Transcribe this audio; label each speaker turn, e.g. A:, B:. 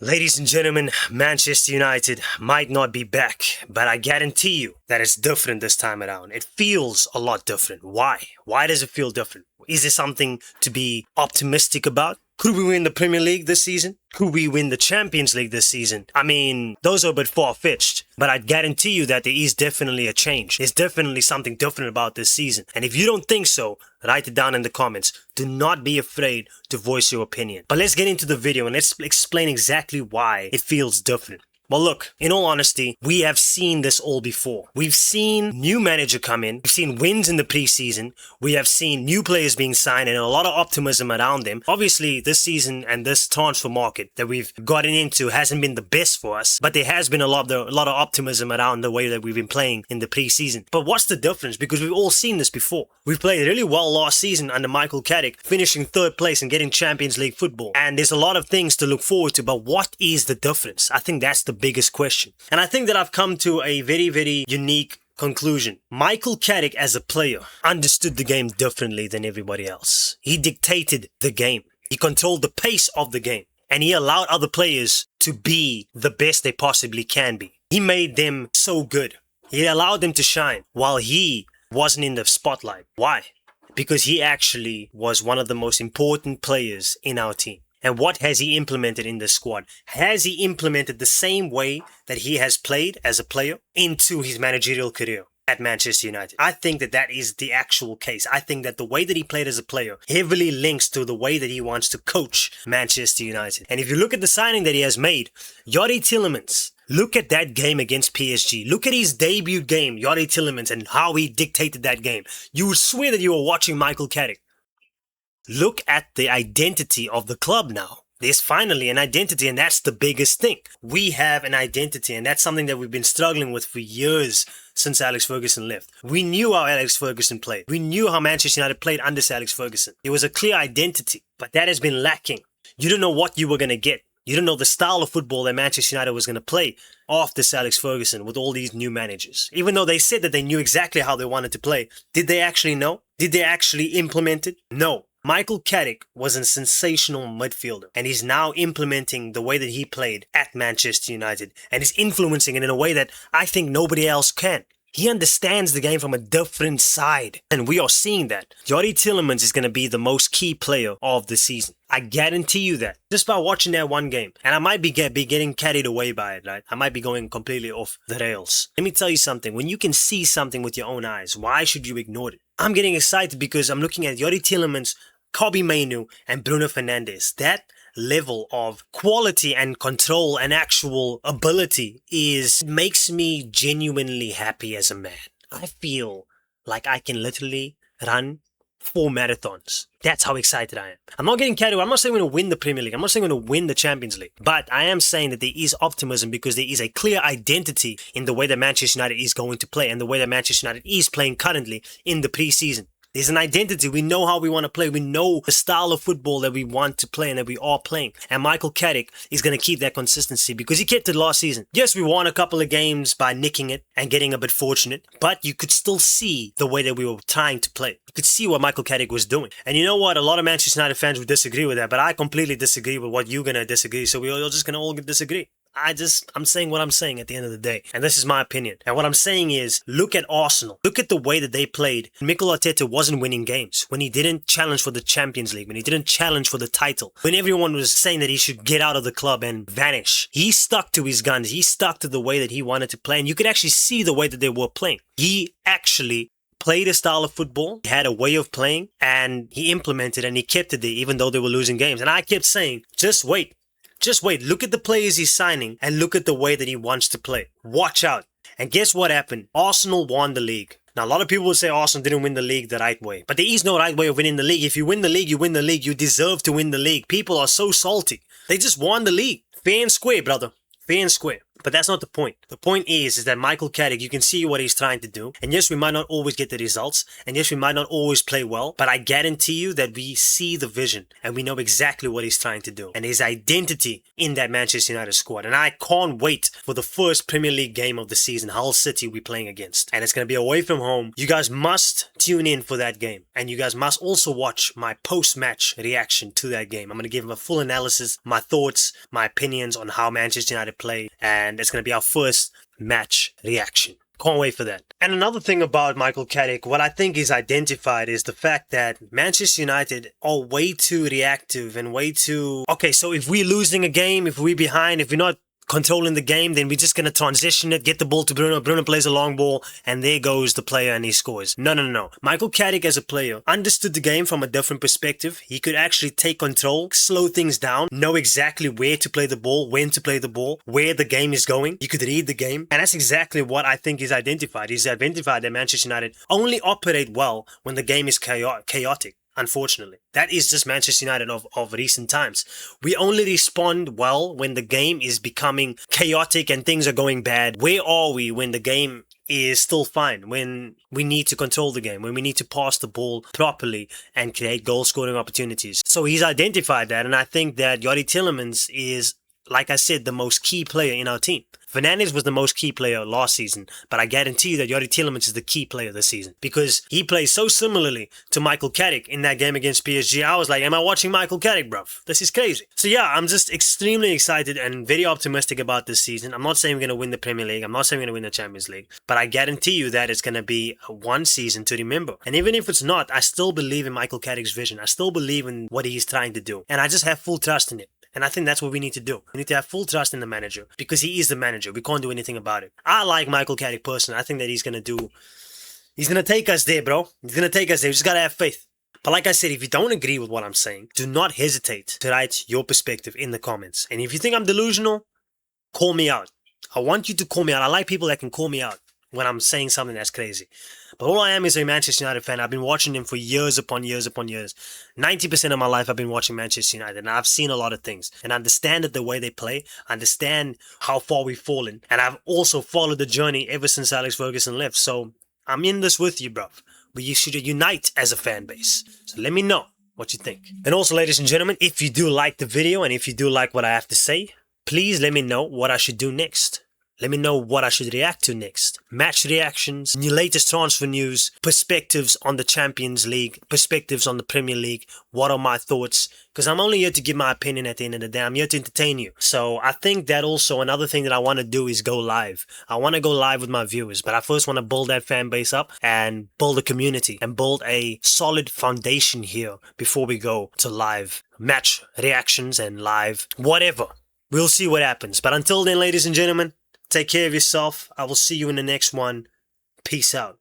A: Ladies and gentlemen, Manchester United might not be back, but I guarantee you that it's different this time around. It feels a lot different. Why? Why does it feel different? Is there something to be optimistic about? Could we win the Premier League this season? Could we win the Champions League this season? I mean, those are a bit far-fetched, but I guarantee you that there is definitely a change. There's definitely something different about this season. And if you don't think so, write it down in the comments. Do not be afraid to voice your opinion. But let's get into the video and let's explain exactly why it feels different. Well, look, in all honesty, we have seen this all before. We've seen new manager come in. We've seen wins in the preseason. We have seen new players being signed and a lot of optimism around them. Obviously, this season and this transfer market that we've gotten into hasn't been the best for us, but there has been a lot of optimism around the way that we've been playing in the preseason. But what's the difference? Because we've all seen this before. We've played really well last season under Michael Carrick, finishing third place and getting Champions League football. And there's a lot of things to look forward to, but what is the difference? I think that's the biggest question. And I think that I've come to a very, very unique conclusion. Michael Carrick as a player understood the game differently than everybody else. He dictated the game. He controlled the pace of the game. And he allowed other players to be the best they possibly can be. He made them so good. He allowed them to shine while he wasn't in the spotlight. Why? Because he actually was one of the most important players in our team. And what has he implemented in the squad? Has he implemented the same way that he has played as a player into his managerial career at Manchester United? I think that that is the actual case. I think that the way that he played as a player heavily links to the way that he wants to coach Manchester United. And if you look at the signing that he has made, Tielemens, look at that game against PSG. Look at his debut game, Tielemens, and how he dictated that game. You would swear that you were watching Michael Carrick. Look at the identity of the club now. There's finally an identity, and that's the biggest thing. We have an identity, and that's something that we've been struggling with for years since Alex Ferguson left. We knew how Alex Ferguson played. We knew how Manchester United played under Alex Ferguson. There was a clear identity, but that has been lacking. You don't know what you were going to get. You don't know the style of football that Manchester United was going to play after Alex Ferguson with all these new managers. Even though they said that they knew exactly how they wanted to play, did they actually know? Did they actually implement it? No. Michael Carrick was a sensational midfielder, and he's now implementing the way that he played at Manchester United, and is influencing it in a way that I think nobody else can. He understands the game from a different side, and we are seeing that. Tielemens is going to be the most key player of the season. I guarantee you that, just by watching that one game. And I might be getting carried away by it, right? I might be going completely off the rails. Let me tell you something. When you can see something with your own eyes, why should you ignore it? I'm getting excited because I'm looking at Tielemens, Kobbie Mainoo, and Bruno Fernandes. That level of quality and control and actual ability makes me genuinely happy as a man. I feel like I can literally run 4 marathons. That's how excited I am. I'm not getting carried away. I'm not saying we're going to win the Premier League. I'm not saying we're going to win the Champions League. But I am saying that there is optimism because there is a clear identity in the way that Manchester United is going to play and the way that Manchester United is playing currently in the preseason. There's an identity. We know how we want to play. We know the style of football that we want to play and that we are playing. And Michael Carrick is going to keep that consistency because he kept it last season. Yes, we won a couple of games by nicking it and getting a bit fortunate, but you could still see the way that we were trying to play. You could see what Michael Carrick was doing. And you know what? A lot of Manchester United fans would disagree with that, but I completely disagree with what you're going to disagree. So we're just going to all disagree. I'm saying what I'm saying at the end of the day. And this is my opinion. And what I'm saying is, look at Arsenal. Look at the way that they played. Mikel Arteta wasn't winning games. When he didn't challenge for the Champions League. When he didn't challenge for the title. When everyone was saying that he should get out of the club and vanish. He stuck to his guns. He stuck to the way that he wanted to play. And you could actually see the way that they were playing. He actually played a style of football, he had a way of playing, and he implemented and he kept it there even though they were losing games. And I kept saying, just wait. Just wait. Look at the players he's signing and look at the way that he wants to play. Watch out. And guess what happened? Arsenal won the league. Now, a lot of people will say Arsenal didn't win the league the right way. But there is no right way of winning the league. If you win the league, you win the league. You deserve to win the league. People are so salty. They just won the league. Fair and square, brother. Fair and square. But that's not the point. The point is that Michael Carrick, you can see what he's trying to do. And yes, we might not always get the results. And yes, we might not always play well. But I guarantee you that we see the vision and we know exactly what he's trying to do. And his identity in that Manchester United squad. And I can't wait for the first Premier League game of the season, Hull City we're playing against. And it's going to be away from home. You guys must tune in for that game. And you guys must also watch my post-match reaction to that game. I'm going to give him a full analysis, my thoughts, my opinions on how Manchester United play. And it's going to be our first match reaction. Can't wait for that. And another thing about Michael Carrick, what I think is identified is the fact that Manchester United are way too reactive and way too... Okay, so if we're losing a game, if we're behind, if we're not controlling the game, then we're just going to transition it, get the ball to Bruno. Bruno plays a long ball, and there goes the player and he scores. No. Michael Carrick as a player understood the game from a different perspective. He could actually take control, slow things down, know exactly where to play the ball, when to play the ball, where the game is going. You could read the game. And that's exactly what I think is identified. He's identified that Manchester United only operate well when the game is chaotic. Unfortunately, that is just Manchester United of recent times. We only respond well when the game is becoming chaotic and things are going bad. Where are we when the game is still fine, when we need to control the game, when we need to pass the ball properly and create goal-scoring opportunities? So he's identified that, and I think that Tielemens is, like I said, the most key player in our team. Fernandes was the most key player last season, but I guarantee you that Tielemens is the key player this season because he plays so similarly to Michael Carrick in that game against PSG. I was like, am I watching Michael Carrick, bruv? This is crazy. So yeah, I'm just extremely excited and very optimistic about this season. I'm not saying we're going to win the Premier League. I'm not saying we're going to win the Champions League, but I guarantee you that it's going to be one season to remember. And even if it's not, I still believe in Michael Carrick's vision. I still believe in what he's trying to do. And I just have full trust in it. And I think that's what we need to do. We need to have full trust in the manager because he is the manager. We can't do anything about it. I like Michael Carrick personally. I think that he's going to take us there, bro. He's going to take us there. We just got to have faith. But like I said, if you don't agree with what I'm saying, do not hesitate to write your perspective in the comments. And if you think I'm delusional, call me out. I want you to call me out. I like people that can call me out when I'm saying something that's crazy. But all I am is a Manchester United fan. I've been watching them for years upon years upon years. 90% of my life I've been watching Manchester United, and I've seen a lot of things. And I understand that the way they play, I understand how far we've fallen. And I've also followed the journey ever since Alex Ferguson left. So I'm in this with you, bruv. But you should unite as a fan base. So let me know what you think. And also, ladies and gentlemen, if you do like the video and if you do like what I have to say, please let me know what I should do next. Let me know what I should react to next. Match reactions, new latest transfer news, perspectives on the Champions League, perspectives on the Premier League. What are my thoughts? Because I'm only here to give my opinion at the end of the day. I'm here to entertain you. So I think that also another thing that I want to do is go live. I want to go live with my viewers, but I first want to build that fan base up and build a community and build a solid foundation here before we go to live match reactions and live whatever. We'll see what happens. But until then, ladies and gentlemen, take care of yourself. I will see you in the next one. Peace out.